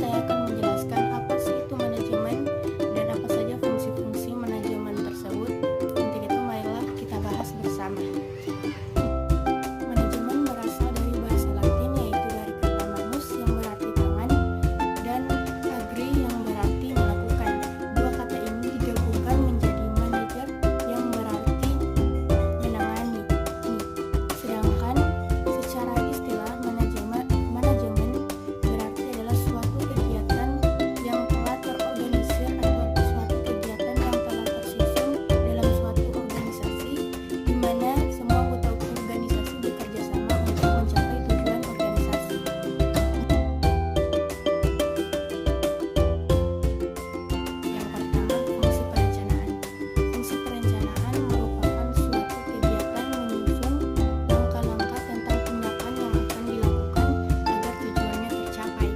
saya akan menjelaskan apa sih itu manajemen dan apa saja fungsi-fungsi manajemen tersebut. Untuk itu marilah kita bahas bersama. Manajemen berasal dari bahasa Latin, yaitu dari kata manus yang berarti tangan dan agri yang berarti melakukan. Dua kata ini digabungkan menjadi manajer yang berarti menangani. Sedangkan secara istilah manajemen berarti adalah suatu kegiatan yang telah terorganisir atau suatu kegiatan yang telah tersusun dalam suatu organisasi di mana semua anggota organisasi bekerja sama untuk mencapai tujuan organisasi. Yang pertama, fungsi perencanaan. Fungsi perencanaan merupakan suatu kegiatan menyusun langkah-langkah tentang tindakan yang akan dilakukan agar tujuannya tercapai.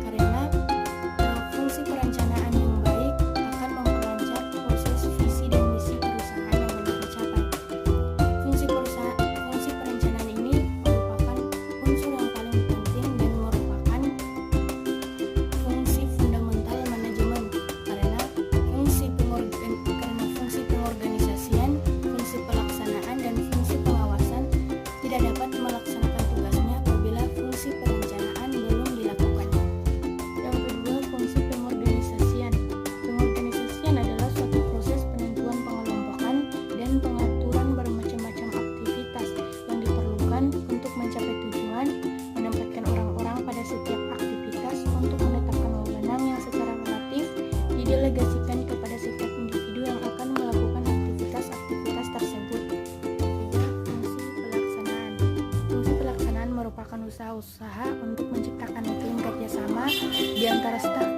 Karena fungsi perencanaan yang baik akan memperlancar proses visi dan misi perusahaan yang hendak dicapai. Fungsi perencanaan ini merupakan unsur yang paling penting dan merupakan fungsi fundamental manajemen karena fungsi pengorganisasian, fungsi pelaksanaan, dan fungsi pengawasan tidak dapat melaksanakan tugasnya apabila fungsi perencanaan belum dilakukan. Yang kedua, fungsi pengorganisasian. Pengorganisasian adalah suatu proses penentuan pengelompokan dan pengaturan bermacam-macam aktivitas yang diperlukan untuk mencapai tujuan, menempatkan orang-orang pada setiap aktivitas untuk menetapkan wewenang yang secara relatif didelegasikan kepada setiap individu yang akan melakukan aktivitas tersebut. Ketiga, fungsi pelaksanaan. Fungsi pelaksanaan merupakan usaha-usaha untuk menciptakan iklim kerjasama di antara staf